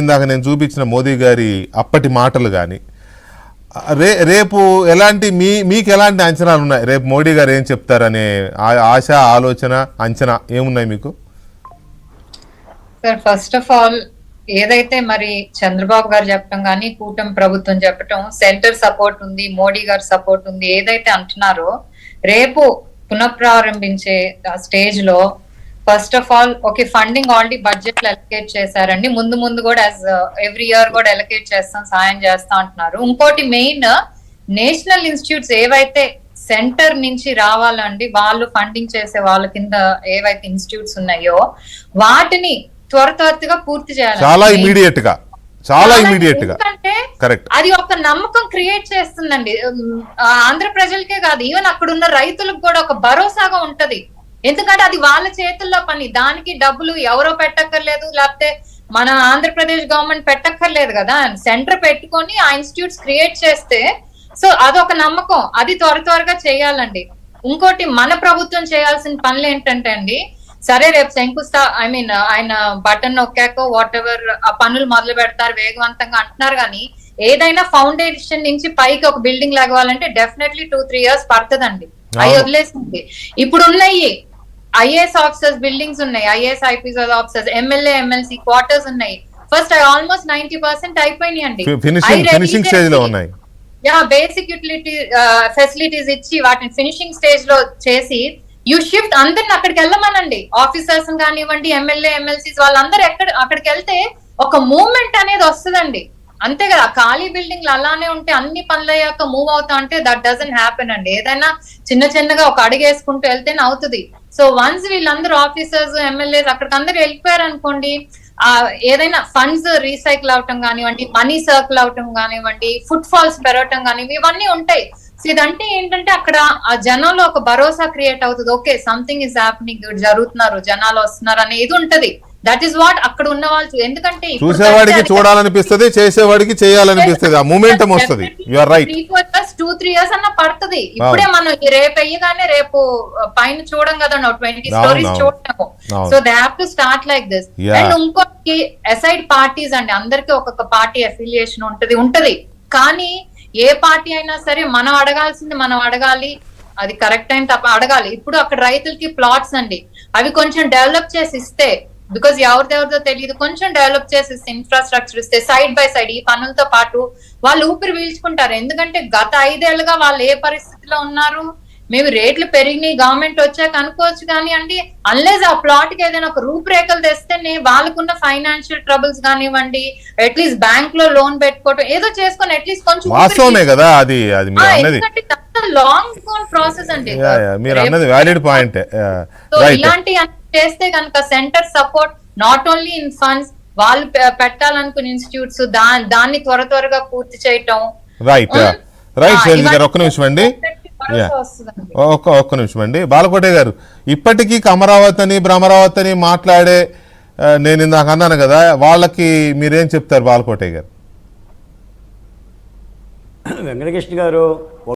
ఇందాక నేను చూపించిన మోదీ గారి అప్పటి మాటలు కానీ రేపు ఎలాంటి మీకు ఎలాంటి అంచనాలు ఉన్నాయి? రేపు మోడీ గారు ఏం చెప్తారనే ఆశ, ఆలోచన, అంచనా ఏమున్నాయి మీకు? సార్, ఫస్ట్ ఆఫ్ ఆల్ ఏదైతే మరి చంద్రబాబు గారు చెప్పడం కానీ కూటమి ప్రభుత్వం చెప్పటం సెంటర్ సపోర్ట్ ఉంది, మోడీ గారు సపోర్ట్ ఉంది ఏదైతే అంటున్నారో, రేపు పునఃప్రారంభించే స్టేజ్ లో first of all okay, funding already budget లో అలొకేట్ చేశారండి. ముందు కూడా ఎవ్రీ ఇయర్ కూడా అలొకేట్ చేస్తాం, సాయం చేస్తాం అంటున్నారు. ఇంకోటి మెయిన్ నేషనల్ ఇన్స్టిట్యూట్స్ ఏవైతే సెంటర్ నుంచి రావాలండి, వాళ్ళు ఫండింగ్ చేసే వాళ్ళ కింద ఏవైతే ఇన్స్టిట్యూట్స్ ఉన్నాయో వాటిని త్వరగా పూర్తి చేయాలి. చాలా ఇమీడియట్ గా ఎందుకంటే అది ఒక నమ్మకం క్రియేట్ చేస్తుందండి ఆంధ్ర ప్రజలకే కాదు, ఈవెన్ అక్కడ ఉన్న రైతులకు కూడా ఒక భరోసాగా ఉంటది. ఎందుకంటే అది వాళ్ళ చేతుల్లో పని, దానికి డబ్బులు ఎవరో పెట్టక్కర్లేదు, లేకపోతే మన ఆంధ్రప్రదేశ్ గవర్నమెంట్ పెట్టక్కర్లేదు కదా. సెంటర్ పెట్టుకొని ఆ ఇన్స్టిట్యూట్స్ క్రియేట్ చేస్తే సో అదొక నమ్మకం, అది త్వరగా చేయాలండి. ఇంకోటి మన ప్రభుత్వం చేయాల్సిన పనులు ఏంటంటే అండి, సరే రేపు ఆయన బటన్ నొక్కాకో వాట్ ఎవర్ ఆ పనులు మొదలు పెడతారు వేగవంతంగా అంటున్నారు, కానీ ఏదైనా ఫౌండేషన్ నుంచి పైకి ఒక బిల్డింగ్ లాగవాలంటే డెఫినెట్లీ 2-3 years పడుతుందండి. అవి వదిలేసింది. ఇప్పుడు ఉన్నాయి ఐఏఎస్ ఆఫీసర్స్ బిల్డింగ్స్ ఉన్నాయి, IAS IPS officers, MLA MLC quarters ఉన్నాయి. ఫస్ట్ ఆల్మోస్ట్ 90% అయిపోయినాయి అండి. బేసిక్ యూటిలిటీ ఫెసిలిటీస్ ఇచ్చి వాటిని ఫినిషింగ్ స్టేజ్ లో చేసి యూ షిఫ్ట్ అందరిని అక్కడికి వెళ్ళమనండి. ఆఫీసర్స్ కానివ్వండి, ఎమ్మెల్యే ఎమ్మెల్సీస్ వాళ్ళందరూ అక్కడికి వెళ్తే ఒక మూవ్మెంట్ అనేది వస్తుందండి. అంతే కదా, ఖాళీ బిల్డింగ్లు అలానే ఉంటే అన్ని పనులు అయ్యాక మూవ్ అవుతా అంటే దట్ డజంట్ హ్యాపెన్ అండి. ఏదైనా చిన్నగా ఒక అడుగు వేసుకుంటూ వెళ్తేనే అవుతుంది. సో వన్స్ వీళ్ళందరూ ఆఫీసర్స్ ఎమ్మెల్యేస్ అక్కడికి అందరూ వెళ్ళిపోయారు అనుకోండి, ఏదైనా ఫండ్స్ రీసైకిల్ అవటం కానివ్వండి, మనీ సర్కిల్ అవటం కానివ్వండి, ఫుట్ ఫాల్స్ పెరగటం కానివ్వండి, ఇవన్నీ ఉంటాయి. సో ఇదంటే ఏంటంటే అక్కడ ఆ జనంలో ఒక భరోసా క్రియేట్ అవుతుంది. ఓకే, సంథింగ్ ఇస్ హ్యాపెనింగ్, జరుగుతున్నారు, జనాలు వస్తున్నారు అనేది ఉంటది. దట్ ఈస్ వాట్ అక్కడ ఉన్న వాళ్ళు. ఎందుకంటే చూసేవాడికి చూడాలనిపిస్తుంది, చేసేవాడికి చేయాలనిపిస్తుంది, ఆ మూమెంటం వస్తుంది. You are right. 2-3 years అన్న పడుతుంది. ఇప్పుడే మనం రేపు అయ్యగానే రేపు పైన చూడం కదా, 20 stories చూడటము. So they have to start like this. And ఇంకోటి అసైడ్ పార్టీస్ అండి, అందరికి ఒక్కొక్క పార్టీ అఫిలియేషన్ ఉంటది. కానీ ఏ పార్టీ అయినా సరే మనం అడగాల్సింది మనం అడగాలి, అది కరెక్ట్ టైం తప్ప అడగాలి. ఇప్పుడు అక్కడ రైతులకి ప్లాట్స్ అండి, అవి కొంచెం డెవలప్ చేసి ఇస్తే, బికాస్ ఎవరిదో తెలియదు, కొంచెం డెవలప్ చేసి ఇన్ఫ్రాస్ట్రక్చర్ ఇస్తే సైడ్ బై సైడ్ ఈ పనులతో పాటు వాళ్ళు ఊపిరి పీల్చుకుంటారు. ఎందుకంటే గత 5 ఏళ్లుగా వాళ్ళు ఏ పరిస్థితిలో ఉన్నారు, మేము రేట్లు పెరిగినాయి గవర్నమెంట్ వచ్చాక అనుకోవచ్చు, కానీ అండి అన్లెస్ ఆ ప్లాట్ కి ఏదైనా ఒక రూపురేఖలు తెస్తేనే వాళ్ళకున్న ఫైనాన్షియల్ ట్రబుల్స్ కానివ్వండి, అట్లీస్ట్ బ్యాంక్ లో లోన్ పెట్టుకోవటం ఏదో చేసుకొని అట్లీస్ట్ కొంచెం లాంగ్ ప్రాసెస్ అండి. ఇలాంటి చేస్తే కనుక centre support not only in funds, వాళ్ళు పెట్టాలనుకున్న ఇన్స్టిట్యూట్స్ దాన్ని త్వరగా పూర్తి చేయటం. రైట్ శైలజ గారు, ఒక్క నిమిషం అండి. బాలకోటే గారు, ఇప్పటికీ అమరావతి అని భ్రమరావతి అని మాట్లాడే నేను ఇందాక అన్నాను కదా, వాళ్ళకి మీరేం చెప్తారు బాలకోటే గారు? వెంకటకృష్ణ గారు